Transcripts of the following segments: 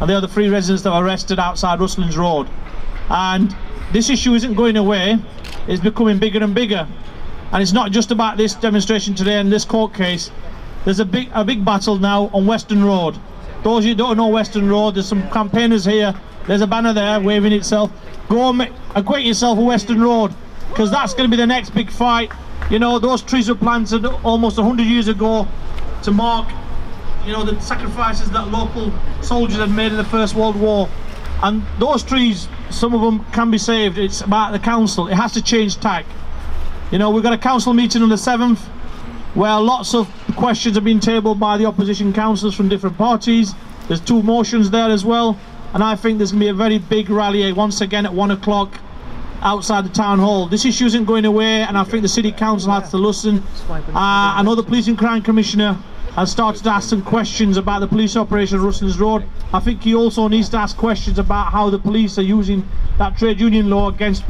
and they are the 3 residents that were arrested outside Ruslands Road. And this issue isn't going away, it's becoming bigger and bigger. And it's not just about this demonstration today and this court case. There's a big battle now on Western Road. Those of you who don't know Western Road, there's some campaigners here. There's a banner there waving itself. Go and acquaint yourself with Western Road, because that's going to be the next big fight. You know, those trees were planted almost 100 years ago to mark, you know, the sacrifices that local soldiers had made in the First World War. And those trees, some of them can be saved. It's about the council. It has to change tack. You know, we've got a council meeting on the 7th where lots of questions have been tabled by the opposition councillors from different parties. There's 2 motions there as well, and I think there's going to be a very big rally once again at 1 o'clock outside the town hall. This issue isn't going away, and I think the city council has to listen. I know the police and crime commissioner has started to ask some questions about the police operation at Ruslands Road. I think he also needs to ask questions about how the police are using that trade union law against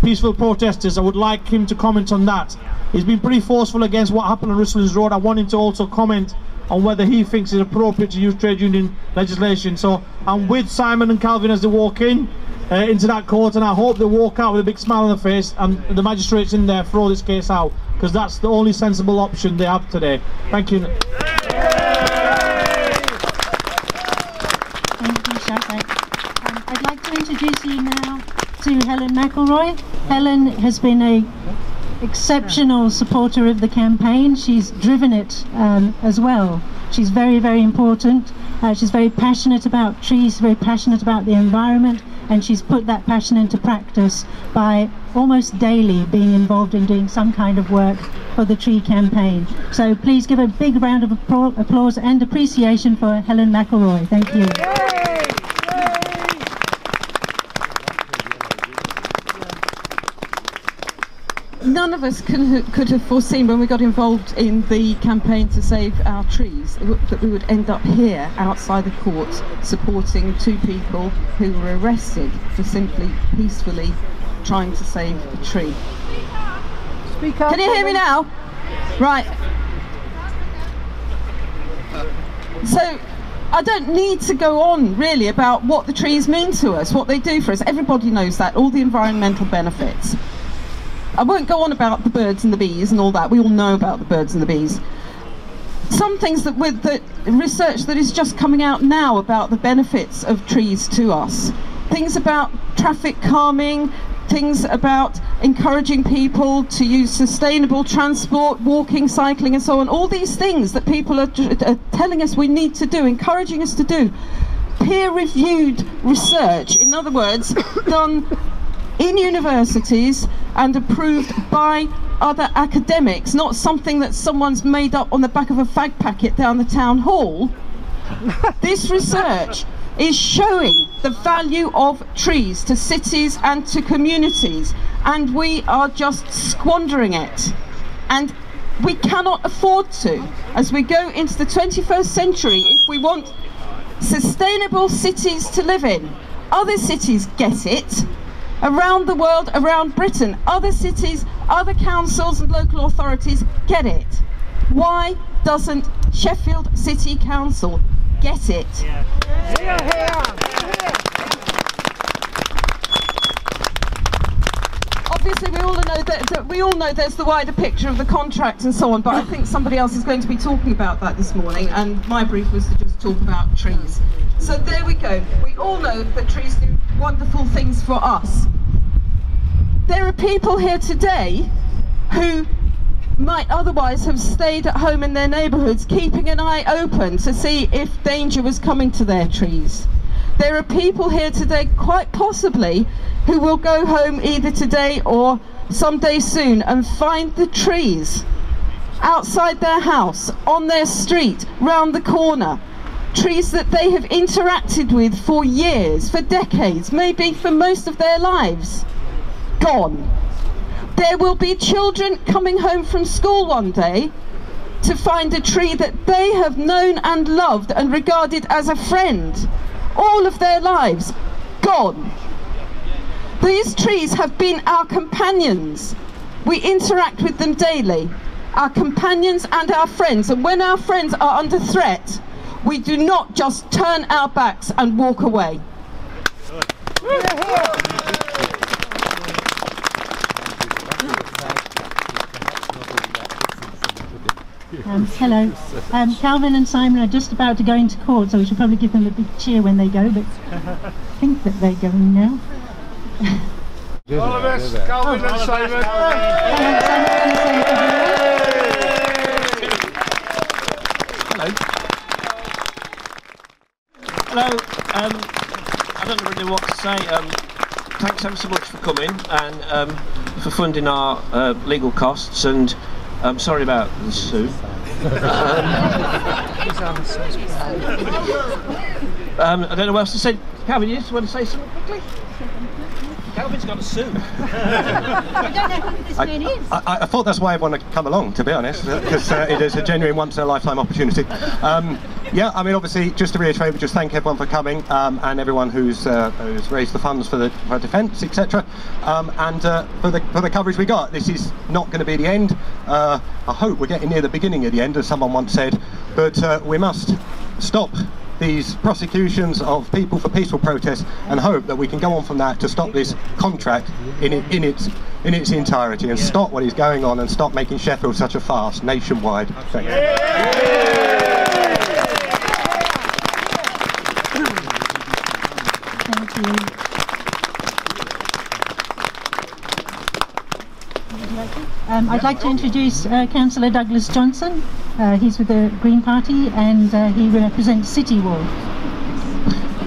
peaceful protesters. I would like him to comment on that. He's been pretty forceful against what happened on Ruslands Road. I want him to also comment on whether he thinks it's appropriate to use trade union legislation. So I'm with Simon and Calvin as they walk in into that court, and I hope they walk out with a big smile on their face and the magistrates in there throw this case out, because that's the only sensible option they have today. Thank you. Thank you, Sheffield. I'd like to introduce you now to Helen McElroy. Helen has been an exceptional supporter of the campaign. She's driven it as well. She's very, very important. She's very passionate about trees, very passionate about the environment, and she's put that passion into practice by almost daily being involved in doing some kind of work for the tree campaign. So please give a big round of applause and appreciation for Helen McElroy. Thank you. None of us could have foreseen when we got involved in the campaign to save our trees that we would end up here outside the court supporting 2 people who were arrested for simply peacefully trying to save a tree. Speak up. Can you hear me now? Right. So I don't need to go on really about what the trees mean to us, what they do for us. Everybody knows that, all the environmental benefits. I won't go on about the birds and the bees and all that. We all know about the birds and the bees. Some things that with the research that is just coming out now about the benefits of trees to us. Things about traffic calming, things about encouraging people to use sustainable transport, walking, cycling and so on. All these things that people are telling us we need to do, encouraging us to do. Peer-reviewed research, in other words, done in universities and approved by other academics, not something that someone's made up on the back of a fag packet down the town hall. This research is showing the value of trees to cities and to communities, and we are just squandering it. And we cannot afford to. As we go into the 21st century, if we want sustainable cities to live in, other cities get it. Around the world, around Britain, other cities, other councils and local authorities get it. Why doesn't Sheffield City Council get it? Obviously we all know there's the wider picture of the contract and so on, but I think somebody else is going to be talking about that this morning, and my brief was to just talk about trees. So there we go. We all know that trees do wonderful things for us. There are people here today who might otherwise have stayed at home in their neighbourhoods, keeping an eye open to see if danger was coming to their trees. There are people here today, quite possibly, who will go home either today or someday soon and find the trees outside their house, on their street, round the corner. Trees that they have interacted with for years, for decades, maybe for most of their lives. Gone. There will be children coming home from school one day to find a tree that they have known and loved and regarded as a friend all of their lives. Gone. These trees have been our companions. We interact with them daily. Our companions and our friends. And when our friends are under threat, We do not just turn our backs and walk away. Hello. Calvin and Simon are just about to go into court, so we should probably give them a big cheer when they go, but I think that they're going now. All of us, Calvin and Simon. Hello. I don't really know what to say. Thanks ever so much for coming and for funding our legal costs, and I'm sorry about the suit. I don't know what else to say. Calvin, you just want to say something quickly? Calvin's got a suit. I don't know who this man is. I thought that's why I want to come along, to be honest, because it is a genuine once-in-a-lifetime opportunity. Yeah, I mean, obviously, just to reiterate, we just thank everyone for coming and everyone who's raised the funds for defence, etc. And for the coverage we got. This is not going to be the end. I hope we're getting near the beginning of the end, as someone once said, but we must stop these prosecutions of people for peaceful protest and hope that we can go on from that to stop this contract in its entirety and stop what is going on and stop making Sheffield such a farce nationwide. Thank you. Thank you. I'd like to introduce Councillor Douglas Johnson. He's with the Green Party and he represents City Wall.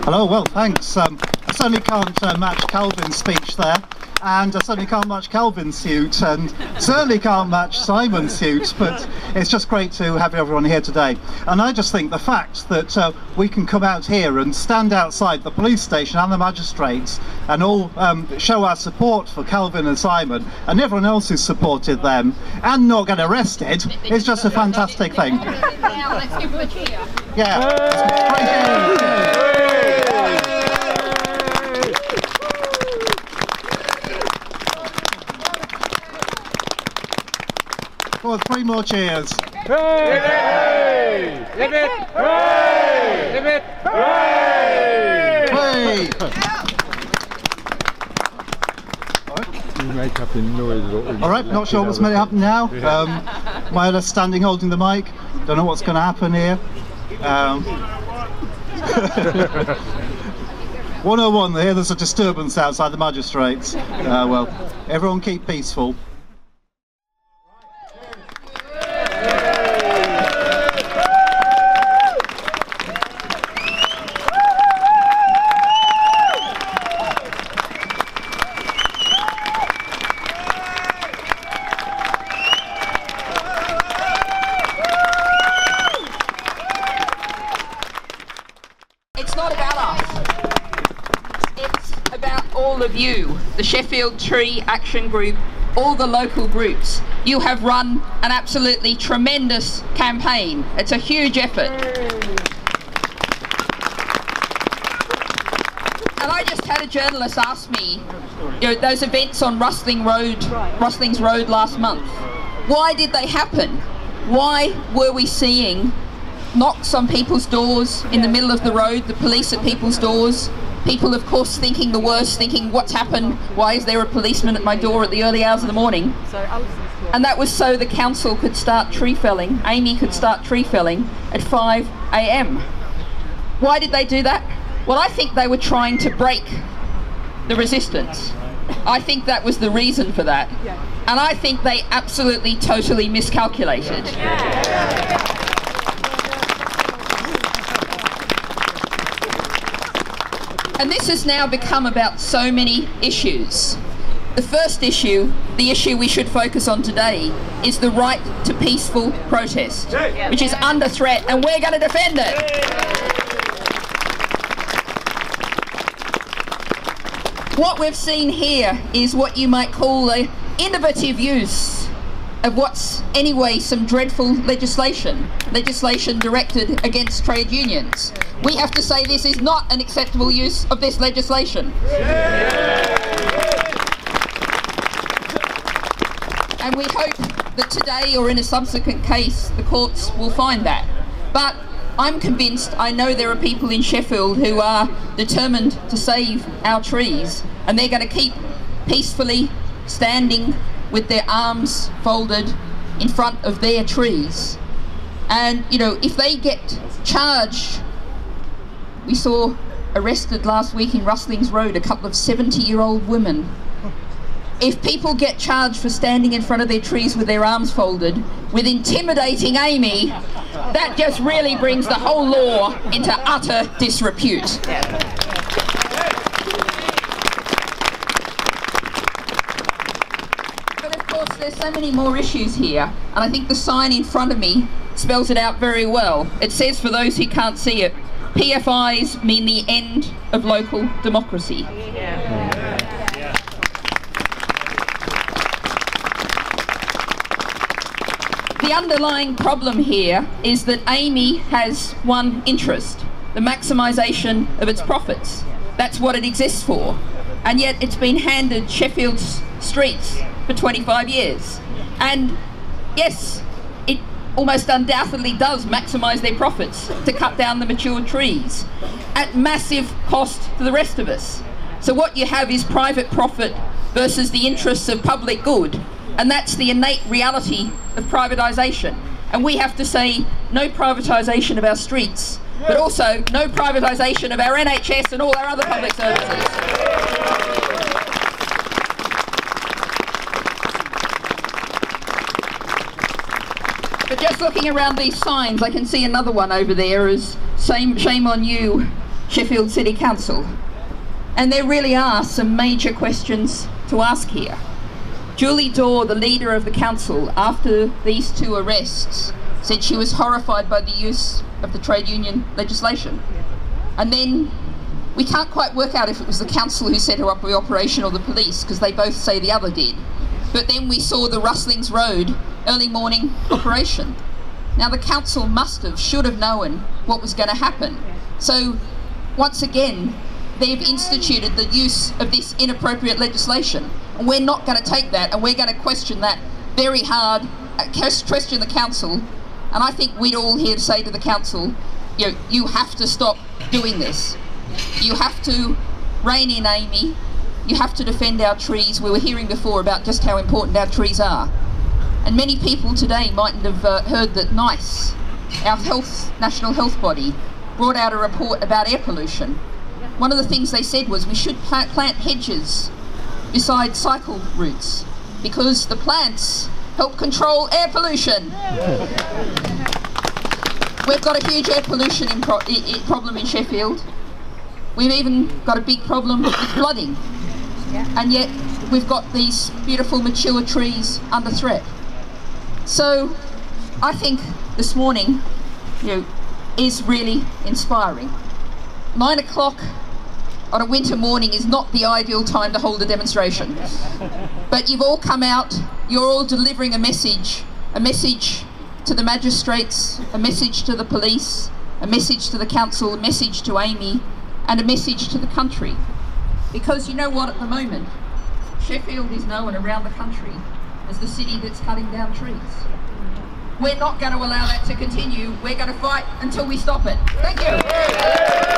Hello, well thanks. I certainly can't match Calvin's speech there, and I certainly can't match Calvin's suit, and certainly can't match Simon's suit, but it's just great to have everyone here today. And I just think the fact that we can come out here and stand outside the police station and the magistrates and all show our support for Calvin and Simon and everyone else who's supported them and not get arrested is just a fantastic thing. Now let's give them a cheer. Yeah. Well, 3 more cheers. Hooray! Hip hip! Hooray! Hip hip! Hooray! Hey! You make up in noise. All right, not sure what's going to happen now. Myla standing holding the mic. Don't know what's going to happen here. 101, here there's a disturbance outside the magistrates. Well, everyone keep peaceful. All of you, the Sheffield Tree Action Group, all the local groups, you have run an absolutely tremendous campaign. It's a huge effort. And I just had a journalist ask me, you know, those events on Rustlings Road last month, why did they happen? Why were we seeing knocks on people's doors in the middle of the road, the police at people's doors? People, of course, thinking the worst, thinking, what's happened? Why is there a policeman at my door at the early hours of the morning? And that was so the council could start tree felling, Amy could start tree felling at 5 AM. Why did they do that? Well, I think they were trying to break the resistance. I think that was the reason for that. And I think they absolutely, totally miscalculated. And this has now become about so many issues. The first issue, the issue we should focus on today, is the right to peaceful protest, which is under threat, and we're going to defend it. What we've seen here is what you might call an innovative use of what's anyway some dreadful legislation directed against trade unions. We have to say this is not an acceptable use of this legislation. And we hope that today or in a subsequent case the courts will find that. But I'm convinced, I know there are people in Sheffield who are determined to save our trees, and they're going to keep peacefully standing with their arms folded in front of their trees. And, you know, if they get charged, we saw arrested last week in Rustlings Road a couple of 70-year-old women. If people get charged for standing in front of their trees with their arms folded, with intimidating Amy, that just really brings the whole law into utter disrepute. But of course there's so many more issues here, and I think the sign in front of me spells it out very well. It says, for those who can't see it, PFIs mean the end of local democracy. The underlying problem here is that Amy has one interest, the maximisation of its profits. That's what it exists for. And yet it's been handed Sheffield's streets for 25 years. And yes, it almost undoubtedly does maximise their profits to cut down the mature trees at massive cost to the rest of us. So what you have is private profit versus the interests of public good. And that's the innate reality of privatisation. And we have to say no privatisation of our streets, but also no privatisation of our NHS and all our other public services. But just looking around these signs, I can see another one over there as shame on you, Sheffield City Council. And there really are some major questions to ask here. Julie Dore, the leader of the council, after these two arrests, said she was horrified by the use of the trade union legislation. And then we can't quite work out if it was the council who set her up with the operation or the police, because they both say the other did. But then we saw the Rustlings Road early morning operation. Now the council should have known what was going to happen. So once again, they've instituted the use of this inappropriate legislation. And we're not going to take that, and we're going to question that very hard, question the council. And I think we'd all here to say to the council, you know, you have to stop doing this. You have to rein in Amy. You have to defend our trees. We were hearing before about just how important our trees are. And many people today mightn't have heard that NICE, our national health body, brought out a report about air pollution. One of the things they said was we should plant hedges beside cycle routes because the plants help control air pollution. We've got a huge air pollution problem in Sheffield. We've even got a big problem with flooding. And yet we've got these beautiful mature trees under threat. So I think this morning, you know, is really inspiring. 9 o'clock on a winter morning is not the ideal time to hold a demonstration. But you've all come out, you're all delivering a message to the magistrates, a message to the police, a message to the council, a message to Amy, and a message to the country. Because you know what, at the moment, Sheffield is known around the country as the city that's cutting down trees. We're not going to allow that to continue. We're going to fight until we stop it. Thank you.